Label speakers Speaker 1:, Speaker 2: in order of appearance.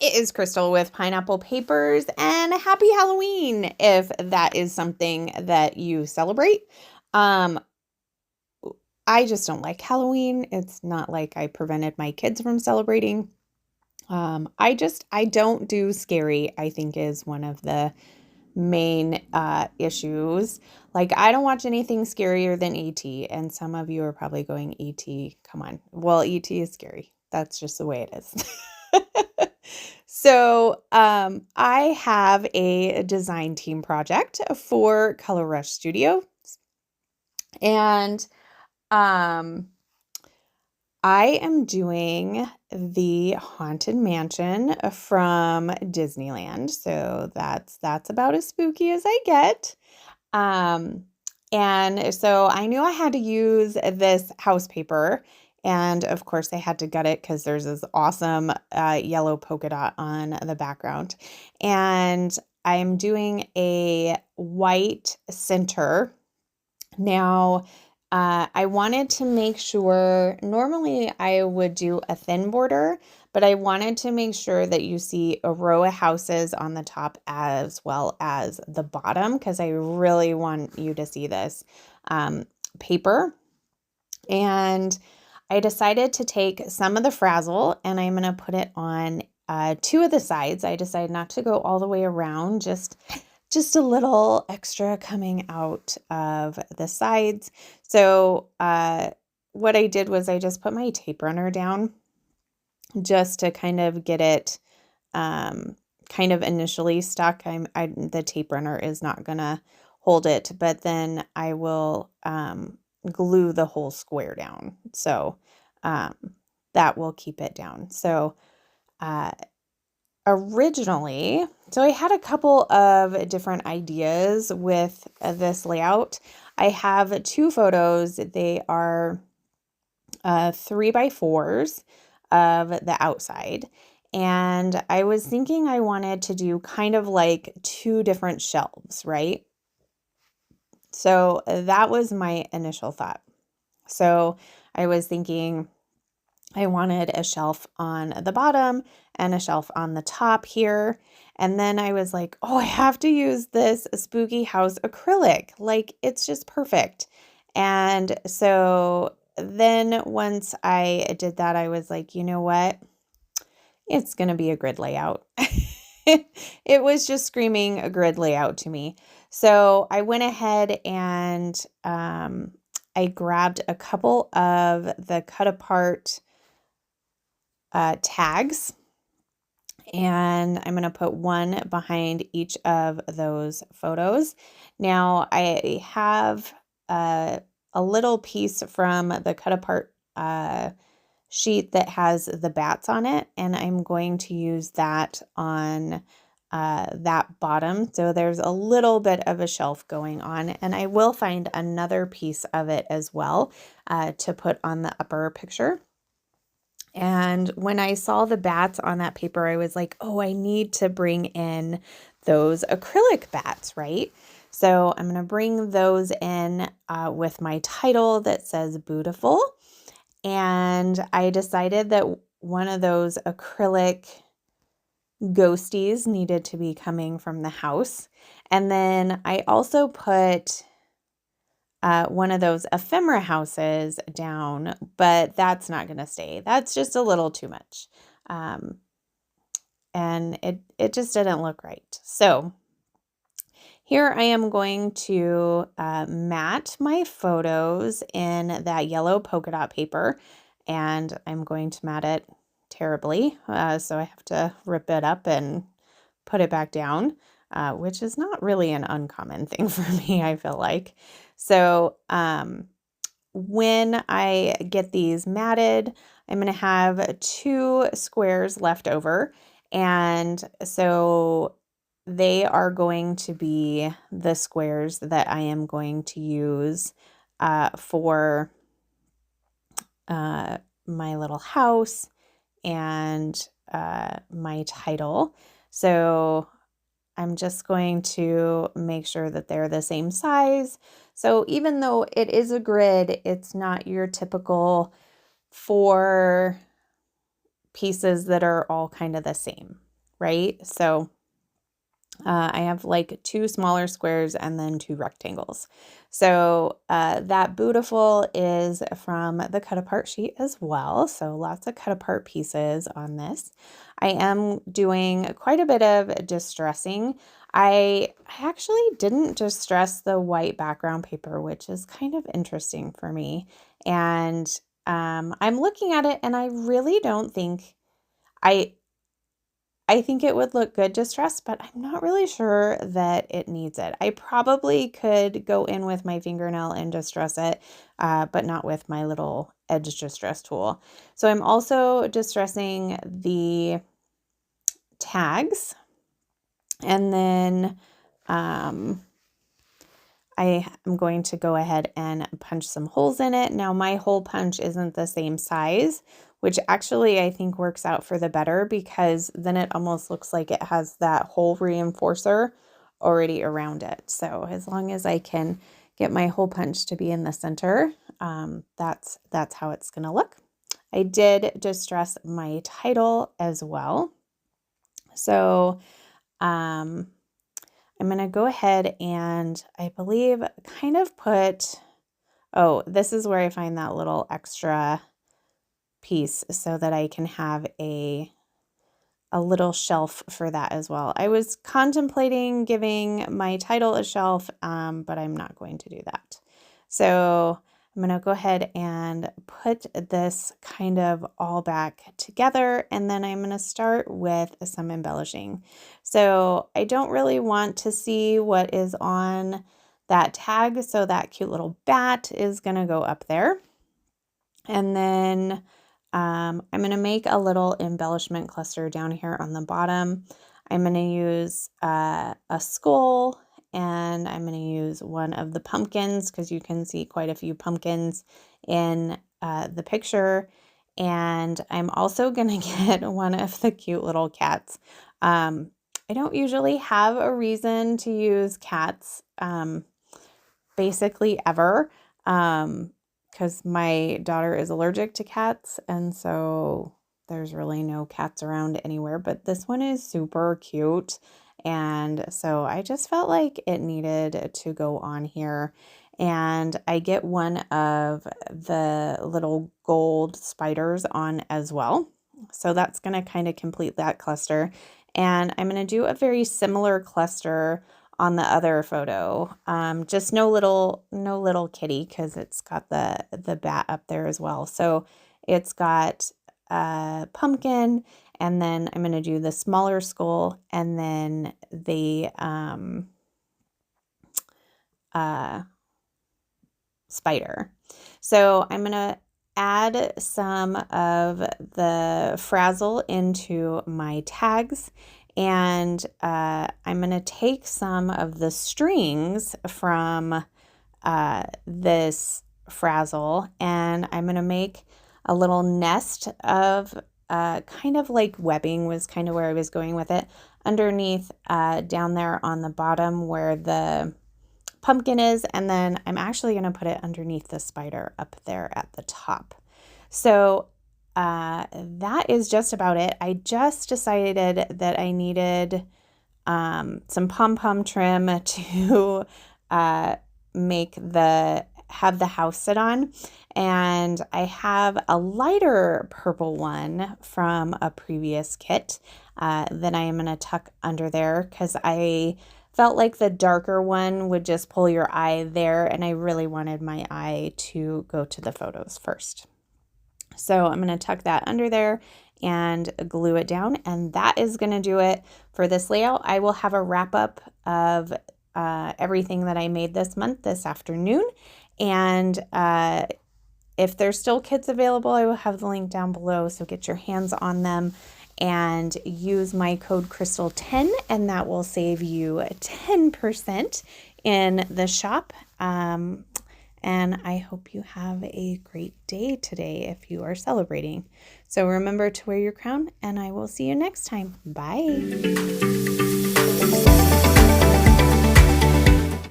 Speaker 1: It is Crystal with Pineapple Papers, and happy Halloween if that is something that you celebrate. Um, I just don't like Halloween. It's not like I prevented my kids from celebrating. I don't do scary, I think is one of the main issues. Like, I don't watch anything scarier than E.T., and some of you are probably going, E.T., come on. Well, E.T. is scary. That's just the way it is. So, I have a design team project for Color Rush Studio, and um, I am doing the Haunted Mansion from Disneyland. So that's about as spooky as I get. Um, and so I knew I had to use this house paper. And of course, I had to gut it because there's this awesome yellow polka dot on the background. And I'm doing a white center. Now, I wanted to make sure, normally I would do a thin border, but I wanted to make sure that you see a row of houses on the top as well as the bottom, because I really want you to see this paper. And I decided to take some of the frazzle and I'm going to put it on two of the sides. I decided not to go all the way around, just a little extra coming out of the sides. So what I did was I just put my tape runner down just to kind of get it kind of initially stuck. The tape runner is not going to hold it, but then I will glue the whole square down. So that will keep it down. So originally, so I had a couple of different ideas with this layout. I have two photos. They are 3x4s of the outside. And I was thinking I wanted to do kind of like two different shelves, right? So that was my initial thought. So I was thinking I wanted a shelf on the bottom and a shelf on the top here. And then I was like, oh, I have to use this spooky house acrylic. Like, it's just perfect. And so then once I did that, I was like, you know what? It's going to be a grid layout. It was just screaming a grid layout to me. So I went ahead and I grabbed a couple of the cut apart tags, and I'm going to put one behind each of those photos. Now I have a little piece from the cut apart sheet that has the bats on it, and I'm going to use that on that bottom. So there's a little bit of a shelf going on, and I will find another piece of it as well to put on the upper picture. And when I saw the bats on that paper, I was like, oh, I need to bring in those acrylic bats, right? So I'm going to bring those in with my title that says Boo-tiful. And I decided that one of those acrylic ghosties needed to be coming from the house. And then I also put one of those ephemera houses down, but that's not going to stay. That's just a little too much. And it just didn't look right. So here I am going to mat my photos in that yellow polka dot paper, and I'm going to mat it terribly. So I have to rip it up and put it back down, which is not really an uncommon thing for me, I feel like. So when I get these matted, I'm going to have two squares left over. And so they are going to be the squares that I am going to use for my little house and my title. So I'm just going to make sure that they're the same size. So even though it is a grid, it's not your typical 4 pieces that are all kind of the same. right? So I have like 2 smaller squares and then 2 rectangles. So that Boo-tiful is from the cut apart sheet as well. So lots of cut apart pieces on this. I am doing quite a bit of distressing. I actually didn't distress the white background paper, which is kind of interesting for me. And I'm looking at it and I really don't think I think it would look good distressed, but I'm not really sure that it needs it. I probably could go in with my fingernail and distress it, but not with my little edge distress tool. So I'm also distressing the tags, and then I am going to go ahead and punch some holes in it. Now my hole punch isn't the same size, which actually I think works out for the better, because then it almost looks like it has that hole reinforcer already around it. So as long as I can get my hole punch to be in the center, that's how it's going to look. I did distress my title as well. So I'm going to go ahead and I believe kind of put, oh, this is where I find that little extra piece so that I can have a little shelf for that as well. I was contemplating giving my title a shelf, but I'm not going to do that. So I'm going to go ahead and put this kind of all back together, and then I'm going to start with some embellishing. So I don't really want to see what is on that tag, so that cute little bat is going to go up there. And then I'm going to make a little embellishment cluster down here on the bottom. I'm going to use a skull, and I'm going to use one of the pumpkins, because you can see quite a few pumpkins in the picture. And I'm also going to get one of the cute little cats. I don't usually have a reason to use cats basically ever, because my daughter is allergic to cats, and so there's really no cats around anywhere, but this one is super cute, and so I just felt like it needed to go on here. And I get one of the little gold spiders on as well, so that's going to kind of complete that cluster. And I'm going to do a very similar cluster on the other photo. Just no little kitty, because it's got the bat up there as well. So it's got a pumpkin, and then I'm going to do the smaller skull, and then the spider. So I'm going to add some of the frazzle into my tags, and I'm going to take some of the strings from this frazzle, and I'm going to make a little nest of kind of like webbing, was kind of where I was going with it, underneath down there on the bottom where the pumpkin is, and then I'm actually going to put it underneath the spider up there at the top. So that is just about it. I just decided that I needed some pom-pom trim to have the house sit on, and I have a lighter purple one from a previous kit that I am going to tuck under there, because I felt like the darker one would just pull your eye there, and I really wanted my eye to go to the photos first. So I'm going to tuck that under there and glue it down, and that is going to do it for this layout. I will have a wrap up of everything that I made this month this afternoon, and if there's still kits available, I will have the link down below, so get your hands on them and use my code Crystal10, and that will save you 10% in the shop. And I hope you have a great day today if you are celebrating. So remember to wear your crown, and I will see you next time. Bye.